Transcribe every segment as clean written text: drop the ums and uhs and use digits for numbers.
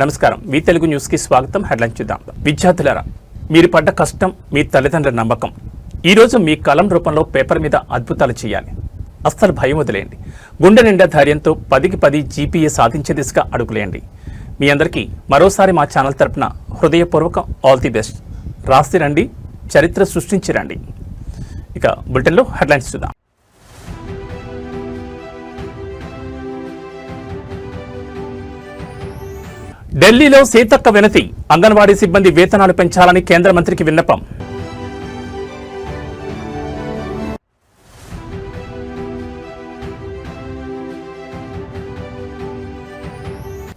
నమస్కారం మీ తెలుగు న్యూస్ కి స్వాగతం. హెడ్లైన్స్ చూద్దాం. విద్యార్థులారా, మీరు పడ్డ కష్టం మీ తల్లిదండ్రుల నమ్మకం. ఈ రోజు మీ కలం రూపంలో పేపర్ మీద అద్భుతాలు చేయాలి. అస్సలు భయం వదిలేయండి. గుండె నిండా ధైర్యంతో 10కి 10 జీపీఏ సాధించే దిశగా అడుగులేయండి. మీ అందరికీ మరోసారి మా ఛానల్ తరపున హృదయపూర్వక ఆల్ ది బెస్ట్. రాసి రండి, చరిత్ర సృష్టించి రండి. ఇక బులెటిన్లో హెడ్లైన్స్ చూద్దాం. ఢిల్లీలో సీతక్క వినతి. అంగన్వాడీ సిబ్బంది వేతనాలు పెంచాలని కేంద్ర మంత్రికి విన్నపం.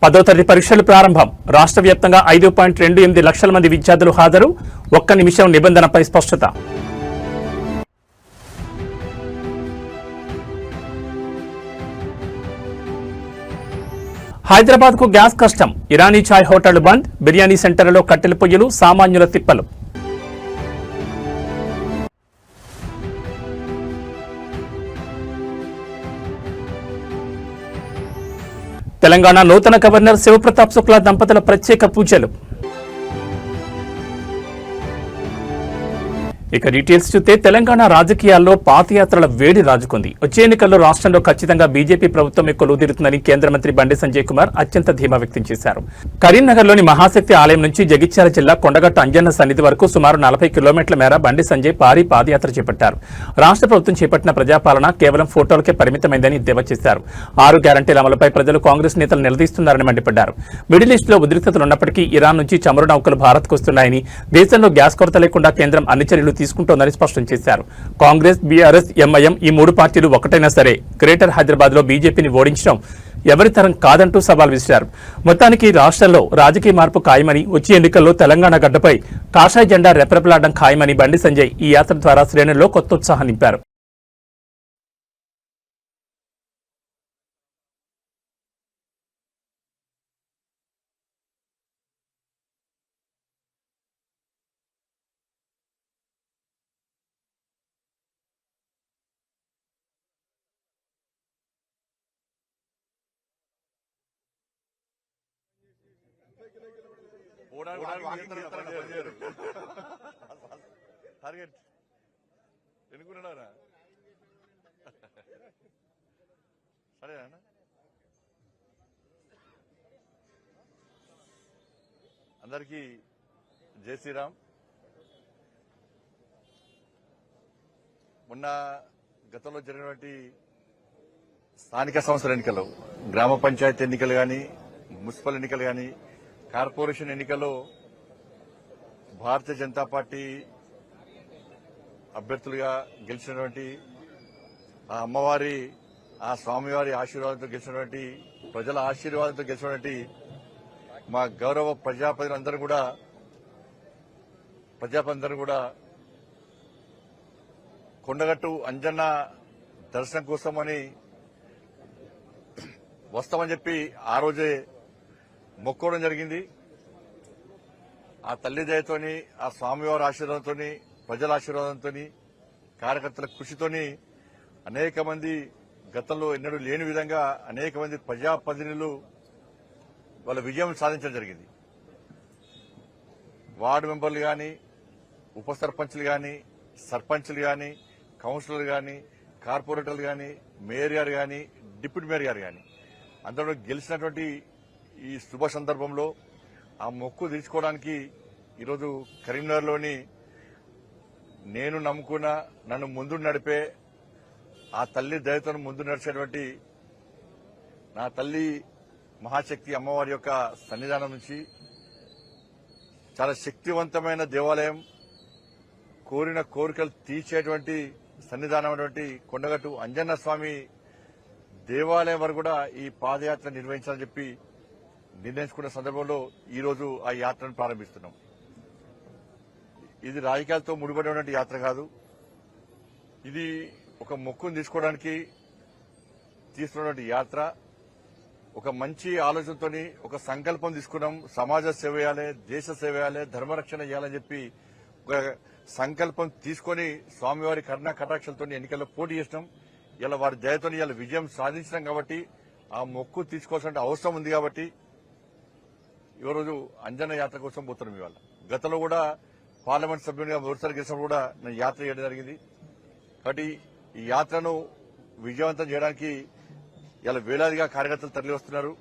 పదో తరగతి పరీక్షలు ప్రారంభం. రాష్ట్ర వ్యాప్తంగా 5.28 లక్షల మంది విద్యార్థులు హాజరు. 1 నిమిషం నిబంధనపై స్పష్టత. హైదరాబాద్ కు గ్యాస్ కష్టం. ఇరానీ చాయ్ హోటళ్లు బంద్. బిర్యానీ సెంటర్లలో కట్టెల పొయ్యలు, సామాన్యుల తిప్పలు. తెలంగాణ నూతన గవర్నర్ శివప్రతాప్ శుక్లా దంపతుల ప్రత్యేక పూజలు. ఇక డీటెయిల్స్ చూస్తే తెలంగాణ రాజకీయాల్లో పాదయాత్రల వేడి రాజుకుంది. వచ్చే ఎన్నికల్లో రాష్ట్రంలో ఖచ్చితంగా బీజేపీ ప్రభుత్వం కొలువుదీరుతుందని కేంద్ర మంత్రి బండి సంజయ్ కుమార్ అత్యంత ధీమా వ్యక్తం చేశారు. కరీంనగర్లోని మహాశక్తి ఆలయం నుంచి జగిత్యాల జిల్లా కొండగట్టు అంజన్న సన్నిధి వరకు సుమారు 40 కిలోమీటర్ల మేర బండి సంజయ్ భారీ పాదయాత్ర చేపట్టారు. రాష్ట్ర ప్రభుత్వం చేపట్టిన ప్రజాపాలన కేవలం ఫోటోలకే పరిమితమైందని ఎద్దేవా చేశారు. 6 గ్యారంటీల అమలుపై ప్రజలు కాంగ్రెస్ నేతలు నిలదీస్తున్నారని మండిపడ్డారు. మిడిల్ ఈస్ట్ లో ఉద్రిక్తతలున్నప్పటికీ ఇరాన్ నుంచి చమురు నౌకలు భారత్కు వస్తున్నాయని, దేశంలో గ్యాస్ కొరత లేకుండా కేంద్రం అన్ని చర్యలు తీసుకుంటోందని స్పష్టం చేశారు. కాంగ్రెస్, బీఆర్ఎస్, ఎంఐఎం ఈ 3 పార్టీలు ఒకటైనా సరే గ్రేటర్ హైదరాబాద్ లో బీజేపీని ఓడించడం ఎవరి తరం కాదంటూ సవాల్ విసిరారు. మొత్తానికి రాష్ట్రంలో రాజకీయ మార్పు ఖాయమని, వచ్చే ఎన్నికల్లో తెలంగాణ గడ్డపై కాషాయ జెండా రెపరెపలాడడం ఖాయమని బండి సంజయ్ ఈ యాత్ర ద్వారా శ్రేణుల్లో కొత్త ఉత్సాహం నింపారు. టార్గెట్ ఎన్నుకున్నారా? సరేనా? అందరికీ జై శ్రీరామ్. మొన్న గతంలో జరిగినటువంటి స్థానిక సంస్థల ఎన్నికలు, గ్రామ పంచాయతీ ఎన్నికలు కానీ, మున్సిపల్ ఎన్నికలు కానీ, కార్పొరేషన్ ఎన్నికల్లో భారతీయ జనతా పార్టీ అభ్యర్థులుగా గెలిచినటువంటి ఆ అమ్మవారి, ఆ స్వామివారి ఆశీర్వాదంతో గెలిచినటువంటి, ప్రజల ఆశీర్వాదంతో గెలిచినటువంటి మా గౌరవ ప్రజాప్రతినిధులందరూ కూడా కొండగట్టు అంజన్న దర్శనం కోసమని వస్తామని చెప్పి ఆ రోజే మొక్కోవడం జరిగింది. ఆ తల్లి దయతోని, ఆ స్వామివారి ఆశీర్వాదంతోని, ప్రజల ఆశీర్వాదంతో, కార్యకర్తల కృషితోని అనేక మంది, గతంలో ఎన్నడూ లేని విధంగా అనేక మంది ప్రజాప్రతినిధులు వాళ్ళ విజయం సాధించడం జరిగింది. వార్డు మెంబర్లు కానీ, ఉప సర్పంచ్లు కానీ, సర్పంచ్లు కానీ, కౌన్సిలర్లు కానీ, కార్పొరేటర్లు కానీ, మేయర్ గారు కానీ, డిప్యూటీ మేయర్ గారు కానీ అందరూ గెలిచినటువంటి ఈ శుభ సందర్భంలో ఆ మొక్కు తీర్చుకోవడానికి ఈరోజు కరీంనగర్లోని నేను నమ్ముకున్న, నన్ను ముందు నడిపే, ఆ తల్లి దయతో ముందు నడిచేటువంటి నా తల్లి మహాశక్తి అమ్మవారి యొక్క సన్నిధానం నుంచి చాలా శక్తివంతమైన దేవాలయం, కోరిన కోరికలు తీర్చేటువంటి సన్నిధానమైనటువంటి కొండగట్టు అంజన్న స్వామి దేవాలయం వరకు కూడా ఈ పాదయాత్ర నిర్వహించాలని చెప్పి నిర్ణయించుకున్న సందర్భంలో ఈరోజు ఆ యాత్రను ప్రారంభిస్తున్నాం. ఇది రాజకీయాలతో ముడిపడి ఉన్నటువంటి యాత్ర కాదు. ఇది ఒక మొక్కును తీసుకోవడానికి తీసుకున్నటువంటి యాత్ర. ఒక మంచి ఆలోచనతో ఒక సంకల్పం తీసుకున్నాం. సమాజ సేవ చేయాలి, దేశ సేవ చేయాలి, ధర్మరక్షణ చేయాలని చెప్పి ఒక సంకల్పం తీసుకుని స్వామివారి కరుణా కటాక్షలతో ఎన్నికల్లో పోటీ చేసినాం. ఇలా వారి దయతో ఇలా విజయం సాధించినాం కాబట్టి ఆ మొక్కు తీసుకోవాల్సిన అవసరం ఉంది కాబట్టి ఈ రోజు అంజన్న యాత్ర కోసం పోతున్నాం ఇవాళ. గతంలో కూడా పార్లమెంట్ సభ్యునిగా మొదటిసారి గెలిచినప్పుడు కూడా నేను యాత్ర చేయడం జరిగింది. కాబట్టి ఈ యాత్రను విజయవంతం చేయడానికి ఇలా వేలాదిగా కార్యకర్తలు తరలి వస్తున్నారు.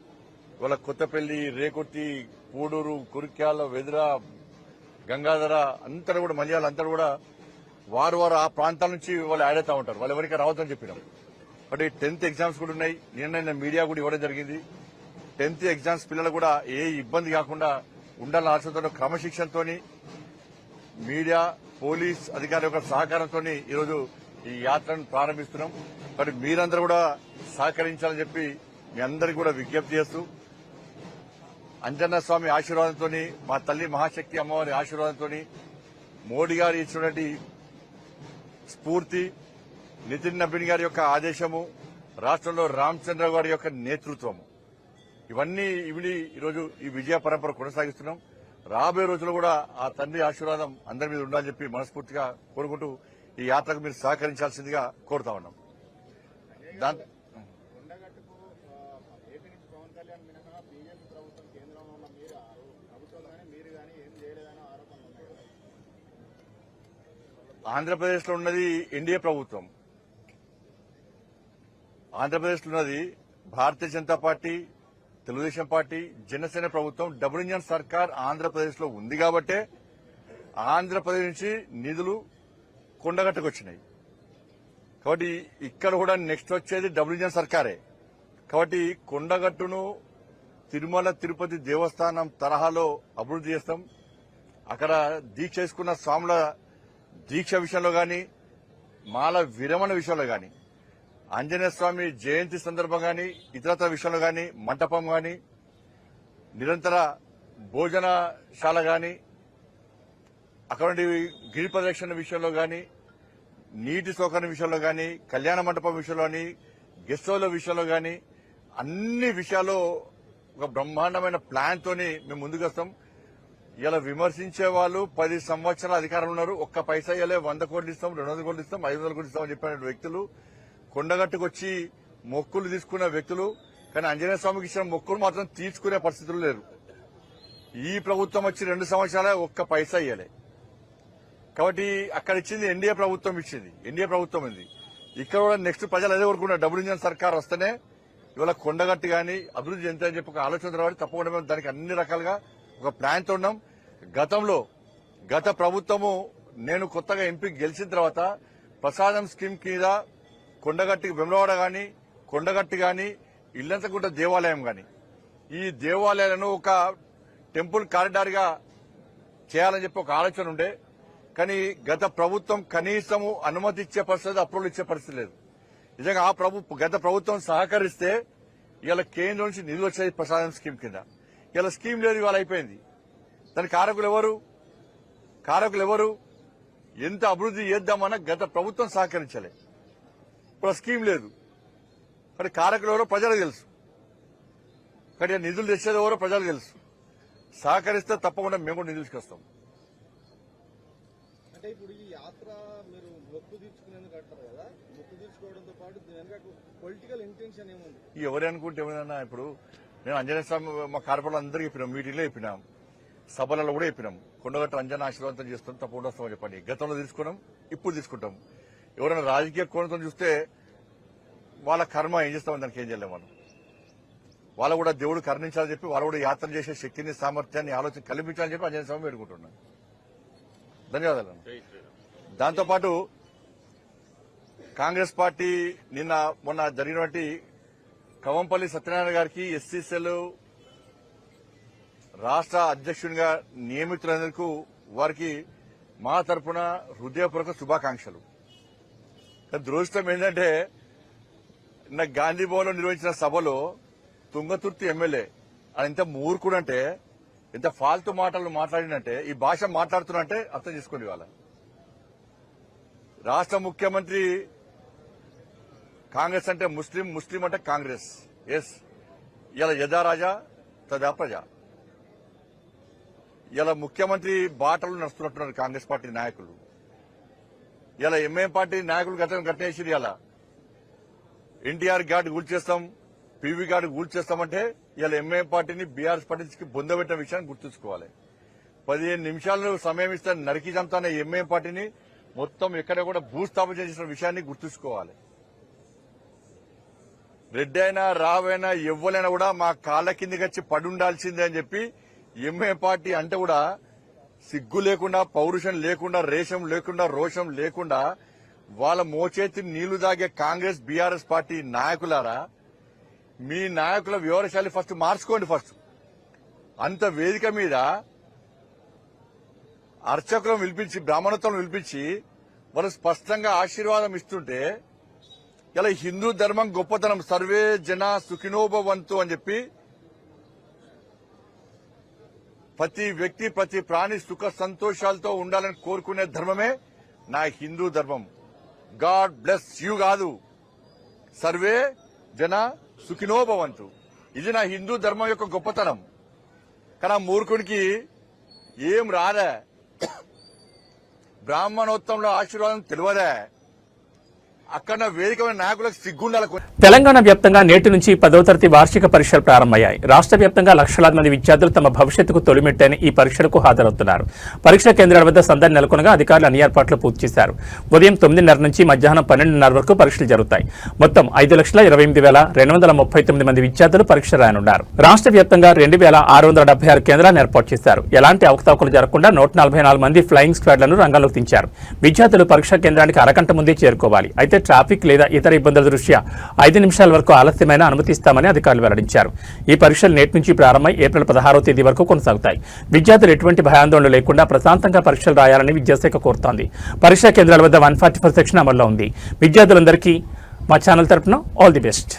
ఇవాళ కొత్తపల్లి, రేకుర్తి, పూడూరు, కురిక్యాల, వెదుర, గంగాధర అంతా కూడా మలయాళ అంతా కూడా వారు ఆ ప్రాంతాల నుంచి వాళ్ళు యాడ్ అవుతా ఉంటారు. వాళ్ళు ఎవరికి రావద్దని చెప్పినాం. కాబట్టి 10th ఎగ్జామ్స్ కూడా ఉన్నాయి. నిన్న మీడియా కూడా ఇవ్వడం జరిగింది. 10th ఎగ్జామ్స్ పిల్లలు కూడా ఏ ఇబ్బంది కాకుండా ఉండాలని ఆలోచనతో క్రమశిక్షణతో మీడియా, పోలీస్ అధికారుల యొక్క సహకారంతో ఈరోజు ఈ యాత్రను ప్రారంభిస్తున్నాం. కాబట్టి మీరందరూ కూడా సహకరించాలని చెప్పి మీ అందరికీ కూడా విజ్ఞప్తి చేస్తూ అంజన్న స్వామి ఆశీర్వాదంతో, మా తల్లి మహాశక్తి అమ్మవారి ఆశీర్వాదంతో, మోడీ గారు ఇచ్చినటువంటి స్ఫూర్తి, నితిన్ నబీన్ గారి యొక్క ఆదేశము, రాష్ట్రంలో రామచంద్ర గారి యొక్క నేతృత్వము, ఇవన్నీ ఈరోజు ఈ విజయ పరంపర కొనసాగిస్తున్నాం. రాబోయే రోజుల్లో కూడా ఆ తండ్రి ఆశీర్వాదం అందరి మీద ఉండాలని చెప్పి మనస్ఫూర్తిగా కోరుకుంటూ ఈ యాత్రకు మీరు సహకరించాల్సిందిగా కోరుతా ఉన్నాం. కొండగట్టుకు ఏపీ నుంచి పవన్ కళ్యాణ్ మినహా బీజేపీ ప్రభుత్వం కేంద్రంలో ఉన్న ప్రభుత్వం కానీ మీరు కానీ ఏం చేయలేదని ఆరోపణలు ఉన్నాయి కదా. ఆంధ్రప్రదేశ్ లో ఉన్నది ఎన్డీఏ ప్రభుత్వం. ఆంధ్రప్రదేశ్ లో ఉన్నది భారతీయ జనతా పార్టీ, తెలుగుదేశం పార్టీ, జనసేన ప్రభుత్వం. డబుల్ ఇంజన్ సర్కార్ ఆంధ్రప్రదేశ్ లో ఉంది కాబట్టే ఆంధ్రప్రదేశ్ నుంచి నిధులు కొండగట్టుకు వచ్చినాయి. కాబట్టి ఇక్కడ కూడా నెక్స్ట్ వచ్చేది డబుల్ ఇంజన్ సర్కారే. కాబట్టి కొండగట్టును తిరుమల తిరుపతి దేవస్థానం తరహాలో అభివృద్ది చేస్తాం. అక్కడ దీక్ష చేసుకున్న స్వాముల దీక్ష విషయంలో గాని, మాల విరమణ విషయంలో గాని, ఆంజనేయ స్వామి జయంతి సందర్భంగా గాని, ఇతరత్ర విషయంలో గాని, మంటపం గాని, నిరంతర భోజనశాల గాని, అక్కడ గిరి ప్రదక్షిణ విషయంలో గాని, నీటి సౌకర్యం విషయంలో గాని, కళ్యాణ మండపం విషయంలో గాని, గెస్ట్ హౌస్ల విషయంలో గాని, అన్ని విషయాల్లో ఒక బ్రహ్మాండమైన ప్లాన్ తోని మేము ముందుకు వస్తాం. ఇలా విమర్శించే వాళ్ళు 10 సంవత్సరాల అధికారంలో ఉన్నారు. ఒక్క పైసా ఇవ్వలే, 100 కోట్లు ఇస్తాం, 200 కోట్లు ఇస్తాం, 500 కోట్లు ఇస్తామని చెప్పిన వ్యక్తులు, కొండగట్టుకు వచ్చి మొక్కులు తీసుకున్న వ్యక్తులు, కానీ ఆంజనేయ స్వామికి ఇచ్చిన మొక్కులు మాత్రం తీర్చుకునే పరిస్థితులు లేరు. ఈ ప్రభుత్వం వచ్చి 2 సంవత్సరాలే ఒక్క పైసా ఇవ్వలే. కాబట్టి అక్కడ ఇచ్చింది ఎన్డీఏ ప్రభుత్వం ఇచ్చింది, ఎన్డీఏ ప్రభుత్వం ఉంది. ఇక్కడ కూడా నెక్స్ట్ ప్రజలు అదే కోరుకున్నారు, డబుల్ ఇంజన్ సర్కార్ వస్తేనే ఇవాళ కొండగట్టు గాని అభివృద్ది చెందుతాయని చెప్పి ఒక ఆలోచన రావాలి. తప్పకుండా మేము దానికి అన్ని రకాలుగా ఒక ప్లాన్ తో ఉన్నాం. గత ప్రభుత్వము నేను కొత్తగా ఎంపీ గెలిచిన తర్వాత ప్రసాదం స్కీమ్ కింద కొండగట్టుకి వెమ్లవాడ గాని, కొండగట్టు గాని, ఇల్లంతకుంట దేవాలయం గాని, ఈ దేవాలయాలను ఒక టెంపుల్ కారిడార్ గా చేయాలని చెప్పి ఒక ఆలోచన ఉండే. కానీ గత ప్రభుత్వం కనీసము అనుమతి ఇచ్చే పరిస్థితి, అప్రూవల్ ఇచ్చే పరిస్థితి లేదు. నిజంగా గత ప్రభుత్వం సహకరిస్తే ఇవాళ కేంద్రం నుంచి నిధులు వచ్చేది ప్రసాదం స్కీమ్ కింద. ఇలా స్కీమ్ లేదు, ఇవాళ అయిపోయింది. దాని కారకులు ఎవరు? ఎంత అభివృద్ది చేద్దామన్నా గత ప్రభుత్వం సహకరించలే. ఇప్పుడు స్కీమ్ లేదు. కానీ కారకులు ఎవరో ప్రజలకు తెలుసు. కానీ నిధులు తెచ్చేది ఎవరో ప్రజలకు తెలుసు. సహకరిస్తే తప్పకుండా మేము కూడా నిధులు తీసుకొస్తాం. అంటే ఇప్పుడు ఈ యాత్ర మీరు మొక్కు తీర్చుకునేందుకు అంటారు కదా, మొక్కు తీర్చుకోవడంతో పాటు పొలిటికల్ ఇంటెన్షన్ ఏముంది? ఎవరు అనుకుంటే ఏమైనా, ఇప్పుడు నేను ఆంజనేయ స్వామి మా కార్పొరేట్లు అందరికీ చెప్పినాం, మీటింగ్లో చెప్పినాం, సభలలో కూడా చెప్పినాం, కొండగట్టు అంజన ఆశీర్వాదం చేస్తాం, తప్పకుండా వస్తామని చెప్పండి. గతంలో తీసుకున్నాం, ఇప్పుడు తీసుకుంటాం. ఎవరైనా రాజకీయ కోణంతో చూస్తే వాళ్ళ కర్మ ఏం చేస్తామని దానికి ఏం చేయలేము మనం. వాళ్ళు కూడా దేవుడు కరుణించాలని చెప్పి వాళ్ళు కూడా యాత్ర చేసే శక్తిని, సామర్థ్యాన్ని, ఆలోచన కల్పించాలని చెప్పి ఆంజనేయ స్వామి వేడుకుంటున్నాను. ధన్యవాదాలు. దాంతోపాటు కాంగ్రెస్ పార్టీ మొన్న జరిగినటువంటి కవంపల్లి సత్యనారాయణ గారికి ఎస్సీసీఎల్ రాష్ట్ర అధ్యక్షునిగా నియమితులందుకు వారికి మా తరఫున హృదయపూర్వక శుభాకాంక్షలు. దురదృష్టం ఏంటంటే నిన్న గాంధీ భవన్ లో నిర్వహించిన సభలో తుంగతుర్తి ఎమ్మెల్యే ఆయన ఎంత మూర్ఖుడంటే, ఎంత ఫాల్తు మాటలు మాట్లాడినంటే, ఈ భాష మాట్లాడుతున్నంటే అర్థం చేసుకోండి. వాళ్ళ రాష్ట్ర ముఖ్యమంత్రి కాంగ్రెస్ అంటే ముస్లిం, ముస్లిం అంటే కాంగ్రెస్. ఎస్, ఇలా యథా రాజా తదా ప్రజా. ఇలా ముఖ్యమంత్రి బాటలు నడుస్తున్నట్టున్నారు కాంగ్రెస్ పార్టీ నాయకులు. ఇలా ఎంఐఎం పార్టీ నాయకులు గతంలో గట్టేసి ఇలా ఎన్టీఆర్ ఘాట్ కూల్చేస్తాం, పీవీ గార్డు కూల్చేస్తామంటే ఇలా ఎంఐఎం పార్టీని బీఆర్ఎస్ పార్టీకి బొందబెట్టిన విషయాన్ని గుర్తుంచుకోవాలి. 15 నిమిషాలు సమయం ఇస్తే నరికి చంపుతానే ఎంఐఎం పార్టీని మొత్తం ఎక్కడ కూడా భూస్థాపన చేసిన విషయాన్ని గుర్తుంచుకోవాలి. రెడ్డి అయినా రావైనా ఎవ్వలైనా కూడా మా కాళ్ళ కిందకి వచ్చి పడుండాల్సిందే అని చెప్పి ఎంఐఎం పార్టీ అంటే కూడా సిగ్గు లేకుండా, పౌరుషం లేకుండా, రేషం లేకుండా, రోషం లేకుండా వాళ్ళ మోచేతి నీళ్లు తాగే కాంగ్రెస్ బీఆర్ఎస్ పార్టీ నాయకులారా, మీ నాయకుల వివరశాలి ఫస్ట్ మార్చుకోండి. ఫస్ట్ అంత వేదిక మీద అర్చకులను పిలిపించి, బ్రాహ్మణత్వం పిలిపించి వాళ్ళు స్పష్టంగా ఆశీర్వాదం ఇస్తుంటే ఇలా హిందూ ధర్మం గొప్పతనం, సర్వే జన సుఖినోభవంతు అని చెప్పి ప్రతి వ్యక్తి, ప్రతి ప్రాణి సుఖ సంతోషాలతో ఉండాలని కోరుకునే ధర్మమే నా హిందూ ధర్మం. గాడ్ బ్లెస్ యూ కాదు, సర్వే జన సుఖినోభవంతు. ఇది నా హిందూ ధర్మం యొక్క గొప్పతనం. కానీ ఆ మూర్ఖుడికి ఏం రాదే, బ్రాహ్మణోత్సవంలో ఆశీర్వాదం తెలియదే, అక్కడ వేదికమైన నాయకులకు సిగ్గుండాలి. తెలంగాణ వ్యాప్తంగా నేటి నుంచి 10వ తరగతి వార్షిక పరీక్షలు ప్రారంభమయ్యాయి. రాష్ట్ర వ్యాప్తంగా లక్షలాది మంది విద్యార్థులు తమ భవిష్యత్తుకు తొలిమెట్టని ఈ పరీక్షలకు హాజరవుతున్నారు. పరీక్షా కేంద్రాల వద్ద సందడి నెలకొనగా అధికారులు అన్ని ఏర్పాట్లు పూర్తి చేశారు. ఉదయం 9:30 నుంచి మధ్యాహ్నం 12:30 వరకు పరీక్షలు జరుగుతాయి. మొత్తం 5,28,239 మంది విద్యార్థులు పరీక్ష రాయనున్నారు. రాష్ట్ర వ్యాప్తంగా 2,676 కేంద్రాలను ఏర్పాటు చేశారు. ఎలాంటి అవకతవకలు జరగకుండా 144 మంది ఫ్లయింగ్ స్క్వాడ్లను రంగంలోకి దించారు. విద్యార్థులు పరీక్షా కేంద్రానికి అరగంట ముందే చేరుకోవాలి. అయితే ట్రాఫిక్ లేదా ఇతర ఇబ్బందుల దృష్ట్యా 5 నిమిషాల వరకు ఆలస్యమైన అనుమతిస్తామని అధికారులు వెల్లడించారు. ఈ పరీక్షలు నేటి నుంచి ప్రారంభమై ఏప్రిల్ 16వ తేదీ వరకు కొనసాగుతాయి. విద్యార్థులు ఎటువంటి భయాందోళన లేకుండా ప్రశాంతంగా పరీక్షలు రాయాలని విద్యాశాఖ కోరుతోంది. పరీక్షా కేంద్రాల వద్ద 144 సెక్షన్ అమల్లో ఉంది. విద్యార్థులందరికీ మా ఛానల్ తరపున ఆల్ ది బెస్ట్.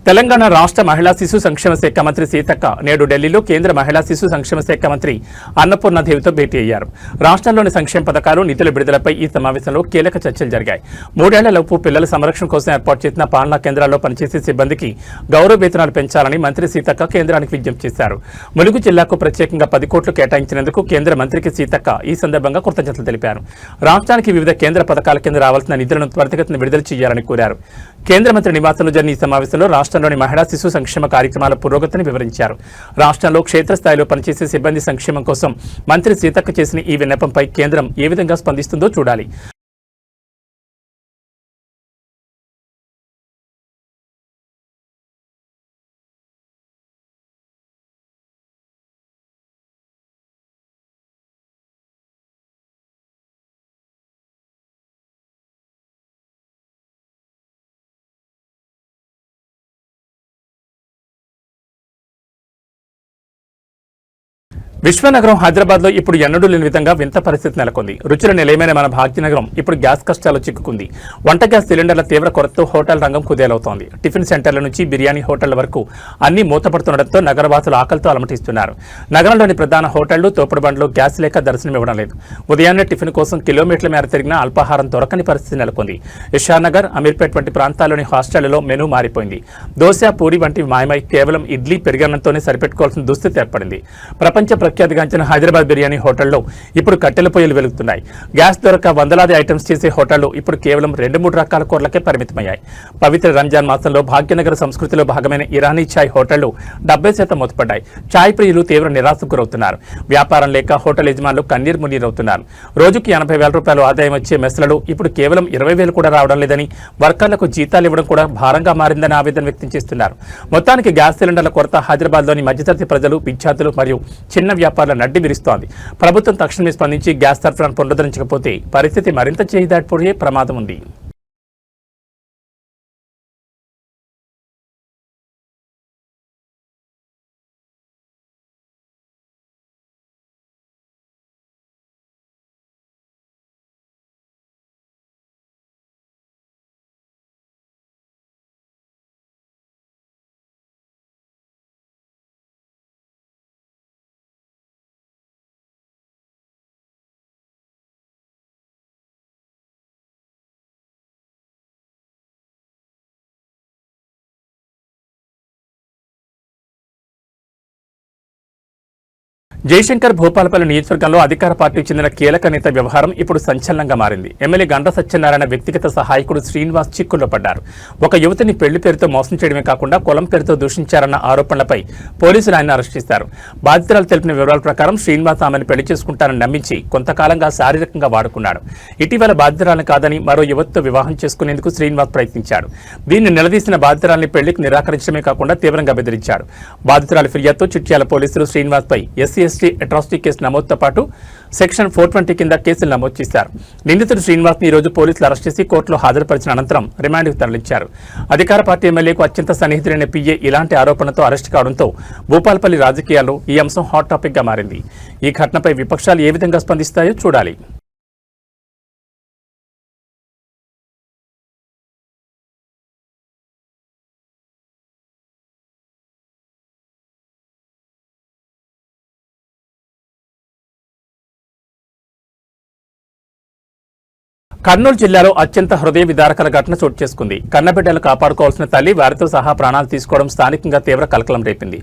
తెలంగాణ రాష్ట్ర మహిళా శిశు సంక్షేమ శాఖ మంత్రి సీతక్క నేడు ఢిల్లీలో కేంద్ర మహిళా శిశు సంక్షేమ శాఖ మంత్రి అన్నపూర్ణదేవితో భేటీ అయ్యారు. రాష్ట్రంలోని సంక్షేమ పథకాలు, నిధుల విడుదలపై ఈ సమావేశంలో కీలక చర్చలు జరిగాయి. 3 ఏళ్లలోపు పిల్లల సంరక్షణ కోసం ఏర్పాటు చేసిన పాలనా కేంద్రాల్లో పనిచేసే సిబ్బందికి గౌరవ వేతనాలు పెంచాలని మంత్రి సీతక్క కేంద్రానికి విజ్ఞప్తి చేశారు. ములుగు జిల్లాకు ప్రత్యేకంగా 10 కోట్లు కేటాయించినందుకు కేంద్ర మంత్రికి సీతక్క ఈ సందర్భంగా కృతజ్ఞతలు తెలిపారు. రాష్ట్రానికి వివిధ కేంద్ర పథకాల కింద రావాల్సిన నిధులను త్వరితగతిన విడుదల చేయాలని కోరారు. కేంద్ర మంత్రి నివాసంలో జరిగిన ఈ సమావేశంలో రాష్ట్రంలోని మహిళా శిశు సంక్షేమ కార్యక్రమాల పురోగతిని వివరించారు. రాష్ట్రంలో క్షేత్రస్థాయిలో పనిచేసే సిబ్బంది సంక్షేమం కోసం మంత్రి సీతక్క చేసిన ఈ విన్నపంపై కేంద్రం ఏ విధంగా స్పందిస్తుందో చూడాలి. విశ్వనగరం హైదరాబాద్ లో ఇప్పుడు ఎన్నడూ లేని విధంగా వింత పరిస్థితి నెలకొంది. రుచుల నిలయమైన మన భాగ్యనగరం ఇప్పుడు గ్యాస్ కష్టాల్లో చిక్కుకుంది. వంట గ్యాస్ సిలిండర్ల తీవ్ర కొరతతో హోటల్ రంగం కుదేలవుతోంది. టిఫిన్ సెంటర్ల నుంచి బిర్యానీ హోటళ్ల వరకు అన్ని మూతపడుతుండటంతో నగరవాసులు ఆకలితో అలమటిస్తున్నారు. నగరంలోని ప్రధాన హోటళ్లు, తోపుడు బండ్లు గ్యాస్ లేక దర్శనమివ్వడం లేదు. ఉదయాన్నే టిఫిన్ కోసం కిలోమీటర్ల మేర తిరిగినా అల్పాహారం దొరకని పరిస్థితి నెలకొంది. ఇషానగర్, అమీర్పేట్ వంటి ప్రాంతాల్లోని హాస్టళ్లలో మెనూ మారిపోయింది. దోశ, పూరి వంటివి మాయమై కేవలం ఇడ్లీ, పెరుగన్నంతోనే సరిపెట్టుకోవాల్సిన దుస్థితి ఏర్పడింది. ప్రపంచ ప్రఖ్యాతిగాంచిన హైదరాబాద్ బిర్యానీ హోటల్లో ఇప్పుడు కట్టెల పొయ్యిలు వెలుగుతున్నాయి. గ్యాస్ దొరక వందలాది ఐటమ్స్ చేసే హోటళ్లు ఇప్పుడు కేవలం 2-3 రకాల కూరలకే పరిమితమయ్యాయి. పవిత్ర రంజాన్ మాసంలో భాగ్యనగర సంస్కృతిలో భాగమైన ఇరానీ ఛాయ్ హోటళ్లు 70% మూతపడ్డాయి. ఛాయ్ ప్రియులు తీవ్ర నిరాశకు గురవుతున్నారు. వ్యాపారం లేక హోటల్ యజమానులు కన్నీరు మున్నీరవుతున్నారు. రోజుకి 80,000 రూపాయలు ఆదాయం వచ్చే మెస్లలో ఇప్పుడు కేవలం 20,000 కూడా రావడం లేదని, వర్కర్లకు జీతాలు ఇవ్వడం కూడా భారంగా మారిందని ఆవేదన వ్యక్తం చేస్తున్నారు. మొత్తానికి గ్యాస్ సిలిండర్ల కొరత హైదరాబాద్లోని మధ్యతరగతి ప్రజలు, విద్యార్థులు మరియు చిన్న వ్యాపారుల నడ్డి విరుస్తోంది. ప్రభుత్వం తక్షణమే స్పందించి గ్యాస్ సరఫరాను పునరుద్ధరించకపోతే పరిస్థితి మరింత చేయి దాటిపోయే ప్రమాదం ఉంది. జయశంకర్ భూపాలపల్లి నియోజకవర్గంలో అధికార పార్టీకి చెందిన కీలక నేత వ్యవహారం ఇప్పుడు సంచలనంగా మారింది. ఎమ్మెల్యే గండ్ర సత్యనారాయణ వ్యక్తిగత సహాయకుడు శ్రీనివాస్ చిక్కుల్లో పడ్డారు. ఒక యువతిని పెళ్లి పేరుతో మోసం చేయడమే కాకుండా కులం పేరుతో దూషించారన్న ఆరోపణలపై పోలీసులు ఆయన అరెస్ట్ చేశారు. బాధితురాలు తెలిపిన వివరాల ప్రకారం శ్రీనివాస్ ఆమెను పెళ్లి చేసుకుంటారని నమ్మించి కొంతకాలంగా శారీరకంగా వాడుకున్నాడు. ఇటీవల బాధితురాలను కాదని మరో యువతితో వివాహం చేసుకునేందుకు శ్రీనివాస్ ప్రయత్నించాడు. దీన్ని నిలదీసిన బాధితురాలిని పెళ్లికి నిరాకరించడమే కాకుండా తీవ్రంగా బెదిరించాడు. బాధితురాలి ఫిర్యాదుతో చిట్యాల పోలీసులు శ్రీనివాస్ పై ఎస్సీ అట్రాసిటీ కేసు నమోదుతో పాటు సెక్షన్ 420 కింద కేసులు నమోదు చేశారు. నిందితుడు శ్రీనివాస్ ని ఈ రోజు పోలీసులు అరెస్ట్ చేసి కోర్టులో హాజరుపరిచిన అనంతరం రిమాండ్కు తరలించారు. అధికార పార్టీ ఎమ్మెల్యేకు అత్యంత సన్నిహితుడైన పిఏ ఇలాంటి ఆరోపణలతో అరెస్ట్ కావడంతో భూపాలపల్లి రాజకీయాల్లో ఈ అంశం హాట్ టాపిక్ గా మారింది. ఈ ఘటనపై విపక్షాలు ఏ విధంగా స్పందిస్తాయో చూడాలి. కర్నూలు జిల్లాలో అత్యంత హృదయ విదారకల ఘటన చోటు చేసుకుంది. కన్నబిడ్డలు కాపాడుకోవాల్సిన తల్లి వారితో సహా ప్రాణాలు తీసుకోవడం స్థానికంగా తీవ్ర కలకలం రేపింది.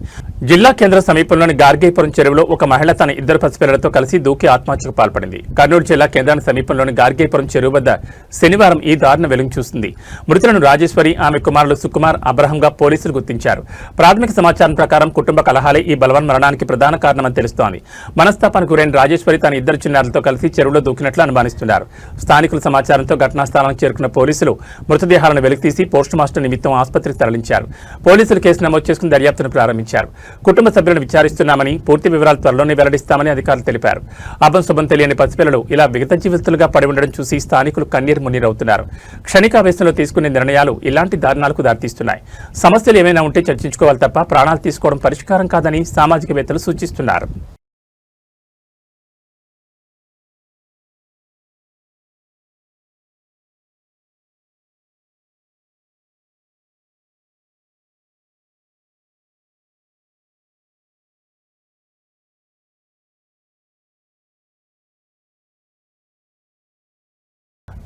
జిల్లా కేంద్ర సమీపంలోని గార్గేపురం చెరువులో ఒక మహిళ తన 2 పసిపిల్లలతో కలిసి దూకి ఆత్మహత్యకు పాల్పడింది. కర్నూలు జిల్లా కేంద్రానికి సమీపంలోని గార్గేపురం చెరువు వద్ద శనివారం ఈ దారుణ వెలుగు చూసింది. మృతులను రాజేశ్వరి, ఆమె కుమారులు సుకుమార్, అబ్రహంగా పోలీసులు గుర్తించారు. ప్రాథమిక సమాచారం ప్రకారం కుటుంబ కలహాలే ఈ బలవన్ మరణానికి ప్రధాన కారణమని తెలుస్తోంది. మనస్తాపానికి గురైన రాజేశ్వరి తన 2 చిన్నారులతో కలిసి చెరువులో దూకినట్లు అనుమానిస్తున్నారు. స్థానికులు సమాచారంతో ఘటనా స్థలానికి చేరుకున్న పోలీసులు మృతదేహాలను వెలికితీసి పోస్టుమాస్టర్ నిమిత్తం ఆసుపత్రికి తరలించారు. పోలీసులు కేసు నమోదు చేసుకుని దర్యాప్తును ప్రారంభించారు. కుటుంబ సభ్యులను విచారిస్తున్నామని, పూర్తి వివరాలు త్వరలోనే వెల్లడిస్తామని అధికారులు తెలిపారు. అభంశుభం తెలియని పసిపిల్లలు ఇలా విగత జీవితులుగా పడి ఉండడం చూసి స్థానికులు కన్నీరు మున్నీరవుతున్నారు. క్షణికావేశంలో తీసుకునే నిర్ణయాలు ఇలాంటి దారుణాలకు దారితీస్తున్నాయి. సమస్యలు ఏమైనా ఉంటే చర్చించుకోవాలి తప్ప ప్రాణాలు తీసుకోవడం పరిష్కారం కాదని సామాజికవేత్తలు సూచిస్తున్నారు.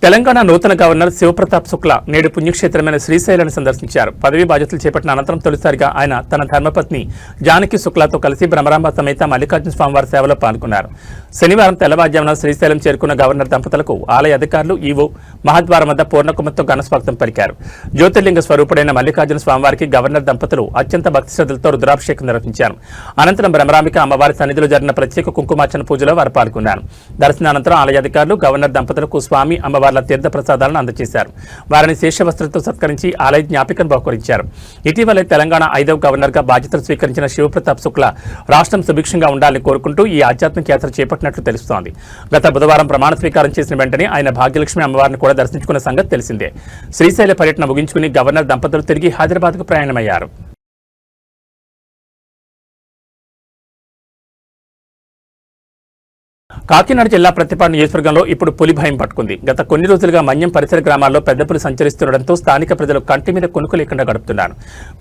తెలంగాణ నూతన గవర్నర్ శివప్రతాప్ శుక్లా నేడు పుణ్యక్షేత్రమైన శ్రీశైలాన్ని సందర్శించారు. పదవీ బాధ్యతలు చేపట్టిన అనంతరం తొలిసారిగా ఆయన తన ధర్మపత్ని జానకి శుక్లాతో కలిసి భ్రమరాంబ సమేత మల్లికార్జున స్వామివారి సేవలో పాల్గొన్నారు. శనివారం తెల్లవారుజామున శ్రీశైలం చేరుకున్న గవర్నర్ దంపతులకు ఆలయ అధికారులు ఈవో మహద్వారం వద్ద పూర్ణకుమంతో ఘనస్వాగతం పలికారు. జ్యోతిర్లింగ స్వరూపుడైన మల్లికార్జున స్వామివారికి గవర్నర్ దంపతులు అత్యంత భక్తి శ్రద్ధలతో రుద్రాభిషేకం నిర్వహించారు. అనంతరం భ్రమరాంబిక అమ్మవారి సన్నిధిలో జరిగిన ప్రత్యేక కుంకుమార్చన పూజలో వారు పాల్గొన్నారు. దర్శనానంతరం ఆలయ అధికారులు గవర్నర్ దంపతులకు స్వామి అమ్మవారి తీర్థ ప్రసాదాలను అందజేశారు. వారిని శేషవస్త్రంతో సత్కరించి ఆలయ జ్ఞాపికను బహుకరించారు. ఇటీవలే తెలంగాణ 5వ గవర్నర్ గా బాధ్యతలు స్వీకరించిన శివప్రతాప్ శుక్లా రాష్ట్రం సుభిక్షంగా ఉండాలని కోరుకుంటూ ఈ ఆధ్యాత్మిక యాత్ర చేపట్టినట్లు తెలుస్తోంది. గత బుధవారం ప్రమాణ స్వీకారం చేసిన వెంటనే ఆయన భాగ్యలక్ష్మి అమ్మవారిని కూడా దర్శించుకున్న సంగతి తెలిసిందే. శ్రీశైల పర్యటన ముగించుకుని గవర్నర్ దంపతులు తిరిగి హైదరాబాద్కు ప్రయాణమయ్యారు. కాకినాడ జిల్లా ప్రతిపాడు నియోజకవర్గంలో ఇప్పుడు పులి భయం పట్టుకుంది. గత కొన్ని రోజులుగా మన్యం పరిసర గ్రామాల్లో పెద్ద పులి సంచరిస్తుండటంతో స్థానిక ప్రజలు కంటి మీద కొనుక్కు లేకుండా గడుపుతున్నారు.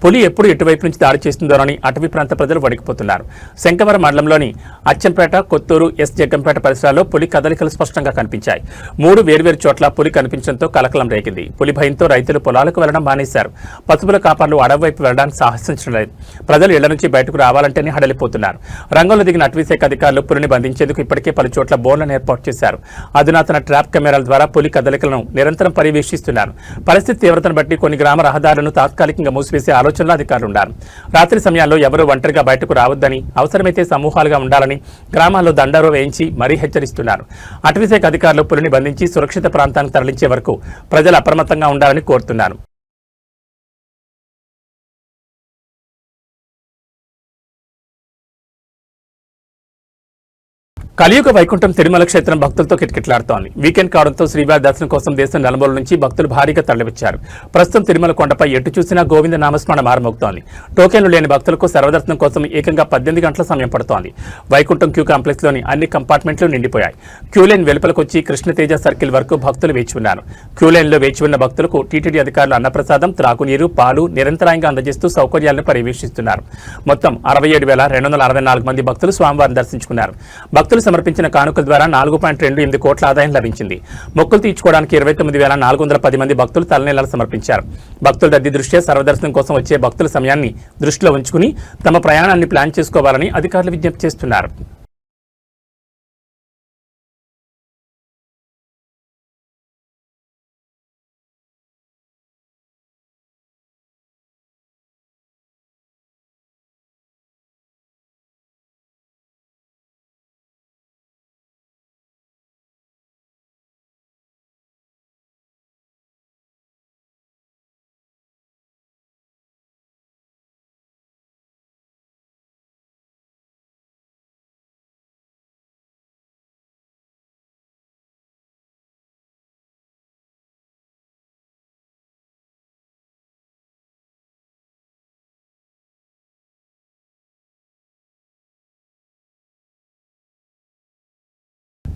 పులి ఎప్పుడు ఎటువైపు నుంచి దాడి చేస్తుందోనని అటవీ ప్రాంత ప్రజలు వణికిపోతున్నారు. శంకవరం మండలంలోని అచ్చంపేట, కొత్తూరు, ఎస్ జగ్గంపేట పరిసరాల్లో పులి కదలికలు స్పష్టంగా కనిపించాయి. 3 వేర్వేరు చోట్ల పులి కనిపించడంతో కలకలం రేగింది. పులి భయంతో రైతులు పొలాలకు వెళ్లడం మానేశారు. పశువుల కాపర్లు అడవి వైపు వెళ్లడానికి సాహసించడం లేదు. ప్రజలు ఇళ్ల నుంచి బయటకు రావాలంటేనే హడలిపోతున్నారు. రంగంలో దిగిన అటవీశాఖ అధికారులు పులిని బంధించేందుకు ఇప్పటికే పలు చోట్ల బోర్లను ఏర్పాటు చేశారు. అధునాతన ట్రాప్ కెమెరాల ద్వారా పులి కదలికలను నిరంతరం పర్యవేక్షిస్తున్నారు. పరిస్థితి తీవ్రతను బట్టి కొన్ని గ్రామ రహదారులను తాత్కాలికంగా మూసివేసే ఆలోచనలో అధికారులు ఉన్నారు. రాత్రి సమయాల్లో ఎవరూ ఒంటరిగా బయటకు రావద్దని, అవసరమైతే సమూహాలుగా ఉండాలని గ్రామాల్లో దండారో వేయించి మరీ హెచ్చరిస్తున్నారు. అటవీశాఖ అధికారులు పులిని బంధించి సురక్షిత ప్రాంతానికి తరలించే వరకు ప్రజలు అప్రమత్తంగా ఉండాలని కోరుతున్నారు. కలియుగ వైకుంఠం తిరుమల క్షేత్రం భక్తులతో కిటకిటలాడుతోంది. వీకెండ్ కావడంతో శ్రీవారి దర్శనం కోసం దేశం నలుమూల నుంచి భక్తులు భారీగా తరలివచ్చారు. ప్రస్తుతం తిరుమల కొండపై ఎటు చూసినా గోవింద నామస్మరణ మారుమోగుతోంది. టోకెన్లు లేని భక్తులకు సర్వదర్శనం కోసం ఏకంగా 18 గంటల సమయం పడుతోంది. వైకుంఠం క్యూ కాంప్లెక్స్ లోని అన్ని కంపార్ట్మెంట్లు నిండిపోయాయి. క్యూలైన్ వెలుపలకొచ్చి కృష్ణతేజ సర్కిల్ వరకు భక్తులు వేచి ఉన్నారు. క్యూలైన్ లో వేచి ఉన్న భక్తులకు టీటీడీ అధికారులు అన్నప్రసాదం, త్రాగునీరు, పాలు నిరంతరాయంగా అందజేస్తూ సౌకర్యాలను పర్యవేక్షిస్తున్నారు. మొత్తం 67,264 మంది భక్తులు స్వామివారిని దర్శించుకున్నారు. భక్తులు సమర్పించిన కానుకల ద్వారా 4.28 కోట్ల ఆదాయం లభించింది. మొక్కులు తీర్చుకోవడానికి 29,410 మంది భక్తులు తలనీలాలు సమర్పించారు. భక్తుల రద్దీ దృష్ట్యా సర్వదర్శనం కోసం వచ్చే భక్తుల సమయాన్ని దృష్టిలో ఉంచుకుని తమ ప్రయాణాన్ని ప్లాన్ చేసుకోవాలని అధికారులు విజ్ఞప్తి చేస్తున్నారు.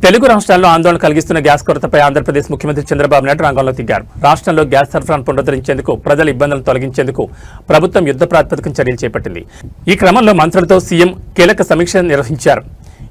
తెలుగు రాష్ట్రాల్లో ఆందోళన కలిగిస్తున్న గ్యాస్ కొరతపై ఆంధ్రప్రదేశ్ ముఖ్యమంత్రి చంద్రబాబు నాయుడు రంగంలో దిగారు. రాష్ట్రంలో గ్యాస్ సరఫరాను పునరుద్ధరించేందుకు, ప్రజల ఇబ్బందులను తొలగించేందుకు ప్రభుత్వం యుద్ధ ప్రాతిపదికన చర్యలు చేపట్టింది. ఈ క్రమంలో మంత్రులతో సీఎం కీలక సమీక్ష నిర్వహించారు.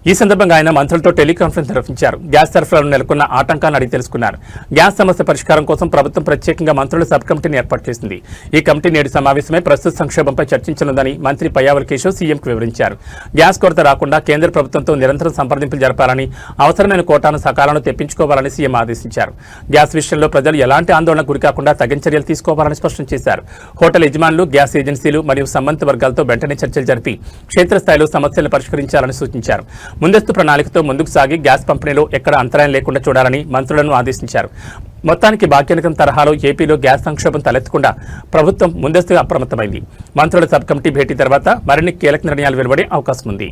ఈ సందర్భంగా ఆయన మంత్రులతో టెలికాన్ఫరెన్స్ నిర్వహించారు. గ్యాస్ సరఫరాలో నెలకొన్న ఆటంకాన్ని అడిగి తెలుసుకున్నారు. గ్యాస్ సమస్య పరిష్కారం కోసం ప్రభుత్వం ప్రత్యేకంగా మంత్రుల సబ్ కమిటీని ఏర్పాటు చేసింది. ఈ కమిటీ నేడు సమావేశమై ప్రస్తుత సంక్షోభంపై చర్చించనుందని మంత్రి పయ్యావుల కేశవ్ సీఎంకు వివరించారు. గ్యాస్ కొరత రాకుండా కేంద్ర ప్రభుత్వంతో నిరంతరం సంప్రదింపులు జరపాలని, అవసరమైన కోటాను సకాలంలో తెప్పించుకోవాలని సీఎం ఆదేశించారు. గ్యాస్ విషయంలో ప్రజలు ఎలాంటి ఆందోళనకు గురికాకుండా తగిన చర్యలు తీసుకోవాలని స్పష్టం చేశారు. హోటల్ యజమానులు, గ్యాస్ ఏజెన్సీలు మరియు సంబంధిత వర్గాలతో వెంటనే చర్చలు జరిపి క్షేత్రస్థాయిలో సమస్యలను పరిష్కరించాలని సూచించారు. ముందస్తు ప్రణాళికతో ముందుకు సాగి గ్యాస్ పంపిణీలో ఎక్కడ అంతరాయం లేకుండా చూడాలని మంత్రులను ఆదేశించారు. మొత్తానికి భాగ్యనగరం తరహాలో ఏపీలో గ్యాస్ సంక్షోభం తలెత్తకుండా ప్రభుత్వం ముందస్తుగా అప్రమత్తమైంది. మంత్రుల సబ్ కమిటీ భేటీ తర్వాత మరిన్ని కీలక నిర్ణయాలు వెలువడే అవకాశం ఉంది.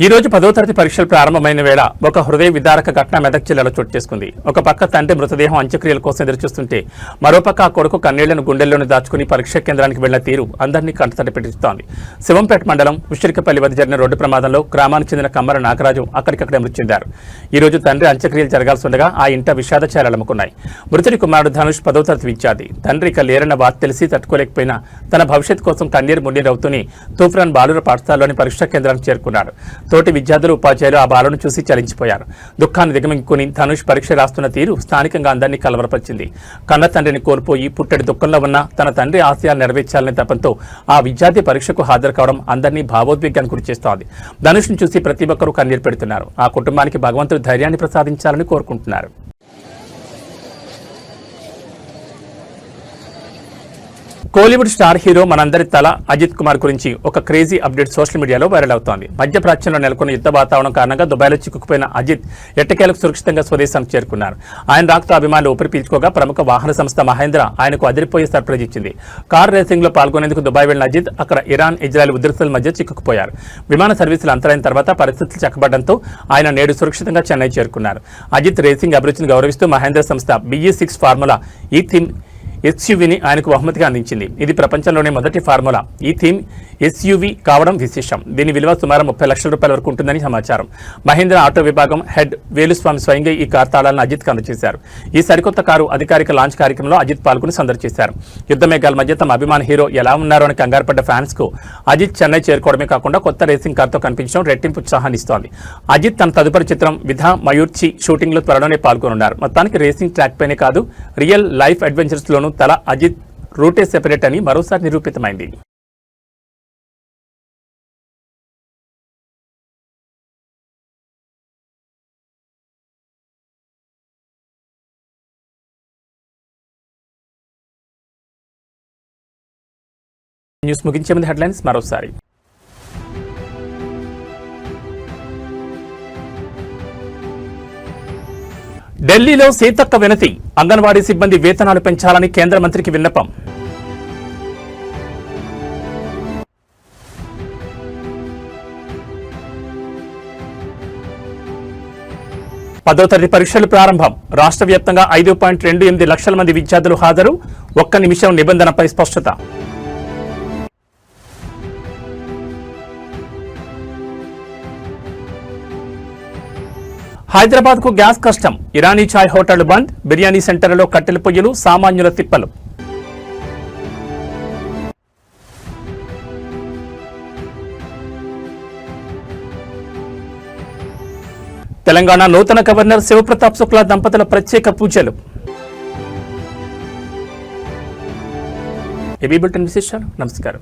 ఈ రోజు 10వ తరగతి పరీక్షలు ప్రారంభమైన వేళ ఒక హృదయ విదారక ఘటన మెదక్ జిల్లాలో చోటు చేసుకుంది. ఒక పక్క తండ్రి మృతదేహం అంత్యక్రియల కోసం ఎదురుచూస్తుంటే మరోపక్క ఆ కొడుకు కన్నీళ్లను గుండెల్లోనే దాచుకుని పరీక్షా కేంద్రానికి వెళ్లిన తీరు అందరినీ కంటతడి పెట్టిస్తోంది. శివంపేట మండలం ఉష్టిరికపల్లి వద్ద జరిగిన రోడ్డు ప్రమాదంలో గ్రామానికి చెందిన కమ్మర నాగరాజు అక్కడికక్కడే మృతి చెందారు. ఈ రోజు తండ్రి అంత్యక్రియలు జరగాల్సిండగా ఆ ఇంట విషాదచారాలు అమ్ముకున్నాయి. మృతుడి కుమారుడు ధనుష్ 10వ తరగతి విద్యార్థి. తండ్రి ఇక లేరన్న వార్త తెలిసి తట్టుకోలేకపోయినా తన భవిష్యత్తు కోసం కన్నీరు మున్నీరవుతూనే తూఫ్రాన్ బాలుర పాఠశాలలోని పరీక్షా కేంద్రానికి చేరుకున్నాడు. తోటి విద్యార్థులు, ఉపాధ్యాయులు ఆ బాలను చూసి చలించిపోయారు. దుఃఖాన్ని దిగమింగుకుని ధనుష్ పరీక్ష రాస్తున్న తీరు స్థానికంగా అందరినీ కలవరపరిచింది. కన్న తండ్రిని కోల్పోయి పుట్టడి దుఃఖంలో ఉన్న తన తండ్రి ఆశయాలు నెరవేర్చాలనే తపంతో ఆ విద్యార్థి పరీక్షకు హాజరు కావడం అందరినీ భావోద్వేగానికి గురిచేస్తోంది. ధనుష్ను చూసి ప్రతి ఒక్కరూ కన్నీరు పెడుతున్నారు. ఆ కుటుంబానికి భగవంతుడు ధైర్యాన్ని ప్రసాదించాలని కోరుకుంటున్నారు. కోలీవుడ్ స్టార్ హీరో మనందరి తల అజిత్ కుమార్ గురించి ఒక క్రేజీ అప్డేట్ సోషల్ మీడియాలో వైరల్ అవుతోంది. మధ్యప్రాచ్యంలో నెలకొన్న యుద్ధ వాతావరణం కారణంగా దుబాయ్లో చిక్కుకుపోయిన అజిత్ ఎట్టకేలకు సురక్షితంగా స్వదేశానికి చేరుకున్నారు. ఆయన రాకతో అభిమానులు ఊపిరి పీల్చుకోగా ప్రముఖ వాహన సంస్థ మహేంద్ర ఆయనకు అదిరిపోయే సర్ప్రైజ్ ఇచ్చింది. కార్ రేసింగ్ లో పాల్గొనేందుకు దుబాయ్ వెళ్లిన అజిత్ అక్కడ ఇరాన్, ఇజ్రాయెల్ ఉద్రిక్తల మధ్య చిక్కుకుపోయారు. విమాన సర్వీసులు అంతరైన తర్వాత పరిస్థితులు చక్కబడడంతో ఆయన నేడు సురక్షితంగా చెన్నై చేరుకున్నారు. అజిత్ రేసింగ్ అభిరుచిని గౌరవిస్తూ మహేంద్ర సంస్థ BE6 ఫార్ములా ఈ థీమ్ SUVని ఆయనకు బహుమతిగా అందించింది. ఇది ప్రపంచంలోనే మొదటి ఫార్ములా ఈ థీమ్ SUV కావడం విశేషం. దీని విలువ సుమారు 30 లక్షల రూపాయల వరకు ఉంటుందని సమాచారం. మహేంద్ర ఆటో విభాగం హెడ్ వేలుస్వామి స్వయంగా ఈ కార్ తాళాలను అజిత్కు అందజేశారు. ఈ సరికొత్త కారు అధికారిక లాంచ్ కార్యక్రమంలో అజిత్ పాల్గొని సందడి చేశారు. యుద్ధ మేఘాల మధ్య తమ అభిమాన హీరో ఎలా ఉన్నారో అని కంగారుపడ్డ ఫ్యాన్స్ కు అజిత్ చెన్నై చేరుకోవడమే కాకుండా కొత్త రేసింగ్ కార్తో కనిపించడం రెట్టింపు ఉత్సాహాన్ని ఇస్తోంది. అజిత్ తన తదుపరి చిత్రం విధా మయూర్చి షూటింగ్ లో త్వరలోనే పాల్గొనున్నారు. మొత్తానికి రేసింగ్ ట్రాక్ పైనే కాదు, రియల్ లైఫ్ అడ్వెంచర్స్ లోనూ తల అజిత్ రూటే సెపరేట్ అని మరోసారి నిరూపితమైంది. న్యూస్ ముగించే ముందు హెడ్లైన్స్ మరోసారి. ఢిల్లీలో సీతక్క వినతి, అంగన్వాడీ సిబ్బంది వేతనాలు పెంచాలని కేంద్ర మంత్రికి విన్నపం. పదో తరగతి పరీక్షలు ప్రారంభం. రాష్ట్ర వ్యాప్తంగా 5.28 లక్షల మంది విద్యార్థులు హాజరు. ఒక్క నిమిషం నిబంధనపై స్పష్టత. హైదరాబాద్ కు గ్యాస్ కష్టం. ఇరానీ చాయ్ హోటళ్లు బంద్. బిర్యానీ సెంటర్లలో కట్టెల పొయ్యిలు, సామాన్యుల తిప్పలు. తెలంగాణ నూతన గవర్నర్ శివప్రతాప్ శుక్లా దంపతుల ప్రత్యేక పూజలు. ఏబీ బులెటిన్ విశేషాలు. నమస్కారం.